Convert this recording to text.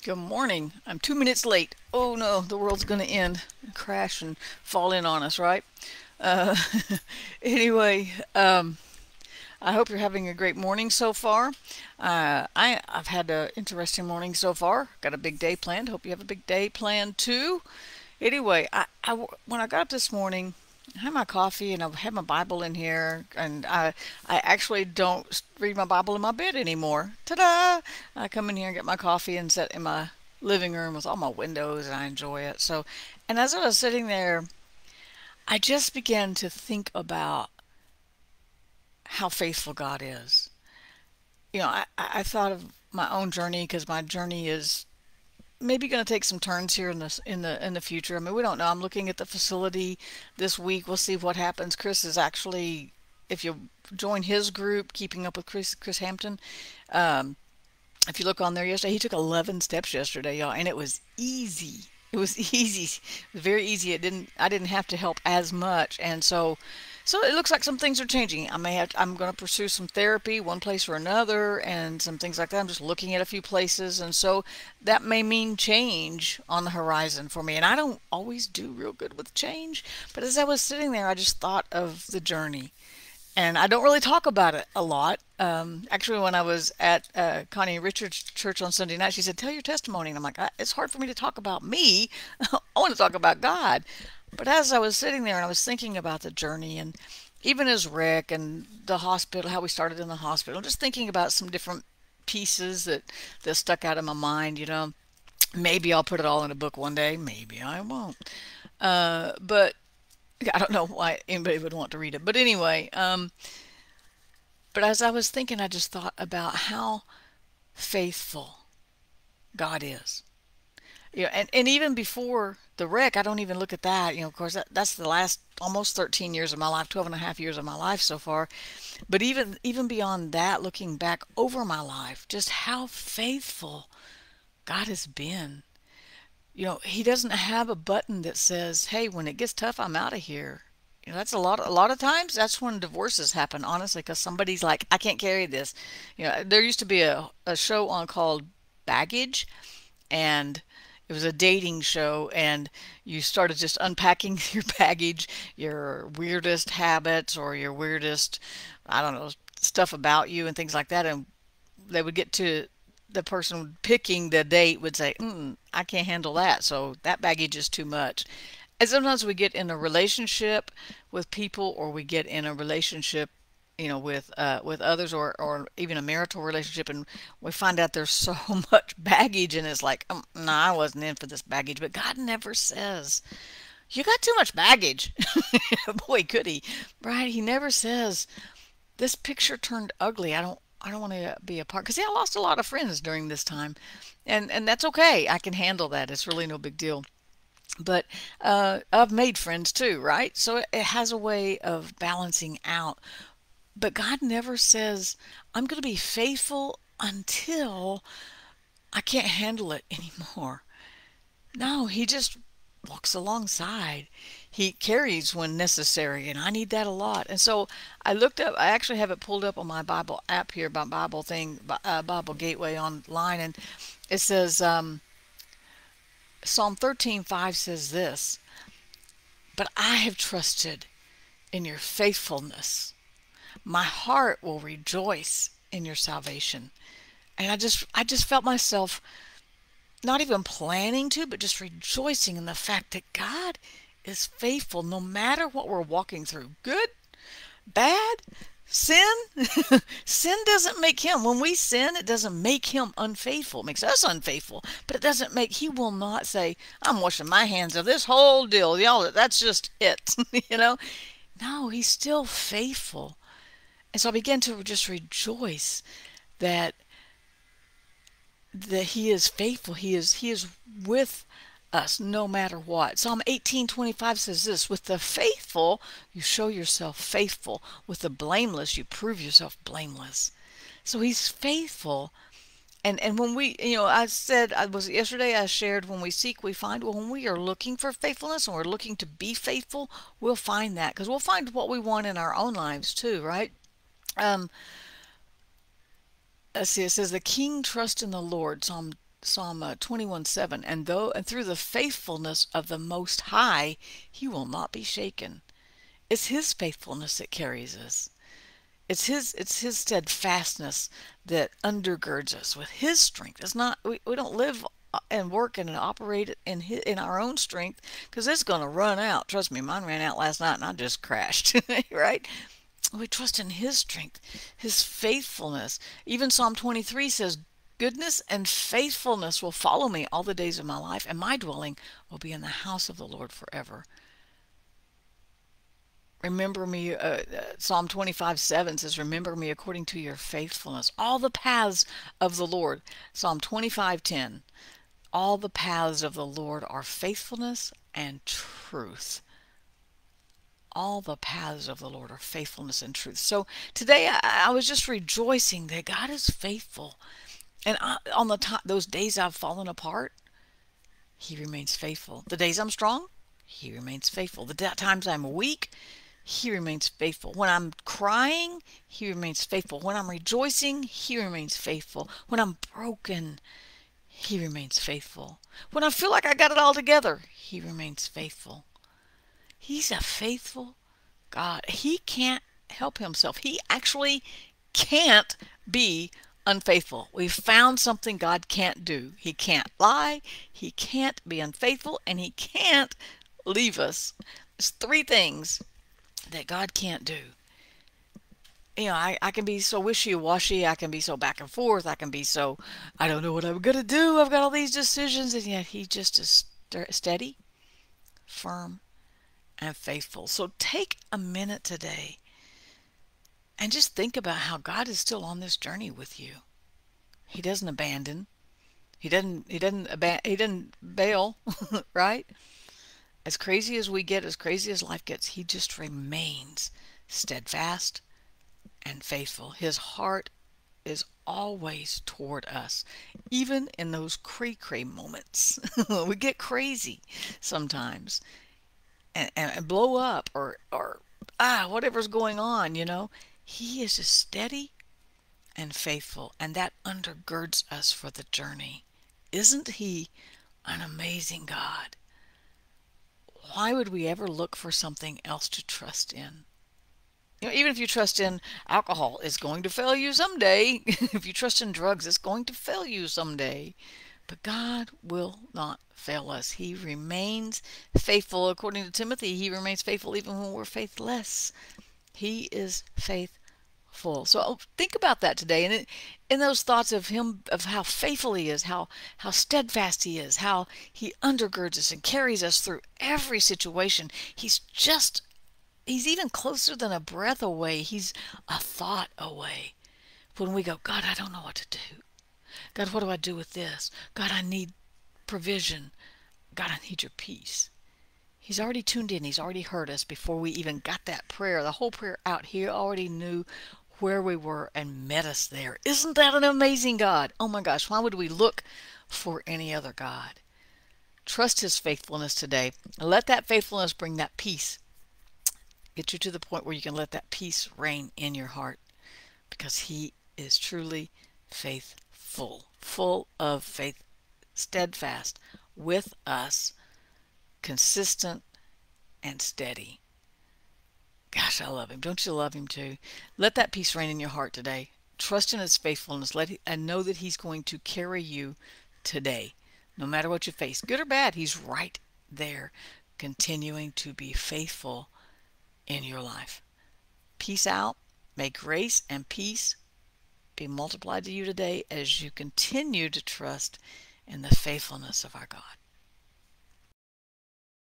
Good morning. I'm 2 minutes late. Oh no, the world's gonna end, crash and fall in on us, right? Uh, anyway, I hope you're having a great morning so far. I've had an interesting morning so far. Got a big day planned. Hope you have a big day planned too. Anyway, when I got up this morning, I had my coffee and I had my Bible in here, and I actually don't read my Bible in my bed anymore. Ta-da! I come in here and get my coffee and sit in my living room with all my windows, and I enjoy it. So, and as I was sitting there, I just began to think about how faithful God is. I thought of my own journey because my journey is maybe going to take some turns here in the future. I mean, we don't know. I'm looking at the facility this week. We'll see what happens. Chris is actually, if you join his group, Keeping Up with Chris Hampton, um, if you look on there yesterday, he took 11 steps yesterday, y'all, and it was easy. It was easy. It was very easy. I didn't have to help as much, and so it looks like some things are changing. I'm going to pursue some therapy, one place or another, and some things like that. I'm just looking at a few places, and so that may mean change on the horizon for me. And I don't always do real good with change, but as I was sitting there, I just thought of the journey, and I don't really talk about it a lot. Actually, when I was at Connie Richards' church on Sunday night, she said, "Tell your testimony," and I'm like, "It's hard for me to talk about me. I want to talk about God." But as I was sitting there and I was thinking about the journey, and even as Rick and the hospital, how we started in the hospital, just thinking about some different pieces that stuck out in my mind. Maybe I'll put it all in a book one day. Maybe I won't. But I don't know why anybody would want to read it. But anyway, but as I was thinking, I just thought about how faithful God is. And even before the wreck, I don't even look at that. Of course, that's the last almost 13 years of my life, 12 and a half years of my life so far. But even beyond that, looking back over my life, just how faithful God has been. He doesn't have a button that says, "Hey, when it gets tough, I'm out of here." That's a lot of times that's when divorces happen, honestly, because somebody's like, "I can't carry this." There used to be a show on called Baggage, and it was a dating show, and you started just unpacking your baggage, your weirdest habits or your weirdest, I don't know, stuff about you and things like that, and they would get to the person picking the date would say, I can't handle that, so that baggage is too much. And sometimes we get in a relationship with people, or we get in a relationship, with others, or even a marital relationship, and we find out there's so much baggage, and it's like, no, I wasn't in for this baggage. But God never says you got too much baggage. Boy, could he, right? He never says this picture turned ugly. I don't want to be a part, because I lost a lot of friends during this time, and that's okay. I can handle that. It's really no big deal. But I've made friends too, right? So it has a way of balancing out. But God never says, "I'm going to be faithful until I can't handle it anymore." No, He just walks alongside. He carries when necessary, and I need that a lot. And so I looked up, I actually have it pulled up on my Bible app here, my Bible thing, Bible Gateway online, and it says, Psalm 13:5 says this: "But I have trusted in your faithfulness. My heart will rejoice in your salvation." And I just felt myself not even planning to, but just rejoicing in the fact that God is faithful no matter what we're walking through. Good, bad, sin. Sin doesn't make Him. When we sin, it doesn't make Him unfaithful. It makes us unfaithful. But it doesn't make, He will not say, "I'm washing my hands of this whole deal. Y'all, that's just it." you know? No, He's still faithful. And so I began to just rejoice that He is faithful. He is with us no matter what. Psalm 18:25 says this: "With the faithful you show yourself faithful. With the blameless you prove yourself blameless." So He's faithful. And when we, I said, I was yesterday, I shared, when we seek, we find. Well, when we are looking for faithfulness and we're looking to be faithful, we'll find that, because we'll find what we want in our own lives too, right? Um, let's see, it says, "The king trusts in the Lord," Psalm 21:7, and through the faithfulness of the Most High, he will not be shaken. It's his faithfulness that carries us. It's his steadfastness that undergirds us with his strength. It's not we don't live and work and operate in our own strength, because it's going to run out. Trust me, mine ran out last night and I just crashed. Right? We trust in his strength, his faithfulness. Even Psalm 23 says, goodness and faithfulness will follow me all the days of my life, and my dwelling will be in the house of the Lord forever. Remember me, Psalm 25:7 says, remember me according to your faithfulness. All the paths of the Lord. Psalm 25:10, all the paths of the Lord are faithfulness and truth. All the paths of the Lord are faithfulness and truth. So today I was just rejoicing that God is faithful. And on those days I've fallen apart, he remains faithful. The days I'm strong, he remains faithful. The times I'm weak, he remains faithful. When I'm crying, he remains faithful. When I'm rejoicing, he remains faithful. When I'm broken, he remains faithful. When I feel like I got it all together, he remains faithful. He's a faithful God. He can't help himself. He actually can't be unfaithful. We've found something God can't do. He can't lie, he can't be unfaithful, and he can't leave us. There's three things that God can't do. I can be so wishy-washy, I can be so back and forth, I can be so, I don't know what I'm going to do, I've got all these decisions, and yet he just is steady, firm, and faithful. So take a minute today and just think about how God is still on this journey with you. He doesn't abandon. He doesn't bail, right? As crazy as we get, as crazy as life gets, he just remains steadfast and faithful. His heart is always toward us, even in those cray-cray moments. We get crazy sometimes and blow up or whatever's going on, He is just steady and faithful, and that undergirds us for the journey. Isn't he an amazing God? Why would we ever look for something else to trust in? Even if you trust in alcohol, it's going to fail you someday. If you trust in drugs, it's going to fail you someday. But God will not fail us. He remains faithful. According to Timothy, he remains faithful even when we're faithless. He is faithful. So think about that today. And in those thoughts of him, of how faithful he is, how steadfast he is, how he undergirds us and carries us through every situation. He's even closer than a breath away. He's a thought away. When we go, God, I don't know what to do. God, what do I do with this? God, I need provision. God, I need your peace. He's already tuned in. He's already heard us before we even got that prayer, the whole prayer out. He already knew where we were and met us there. Isn't that an amazing God? Oh my gosh, why would we look for any other God? Trust his faithfulness today. Let that faithfulness bring that peace. Get you to the point where you can let that peace reign in your heart, because he is truly faithful, full of faith, steadfast with us, consistent and steady. Gosh, I love him. Don't you love him too? Let that peace reign in your heart today. Trust in his faithfulness. And know that he's going to carry you today, no matter what you face, good or bad. He's right there, continuing to be faithful in your life. Peace out. May grace and peace be multiplied to you today as you continue to trust in the faithfulness of our God.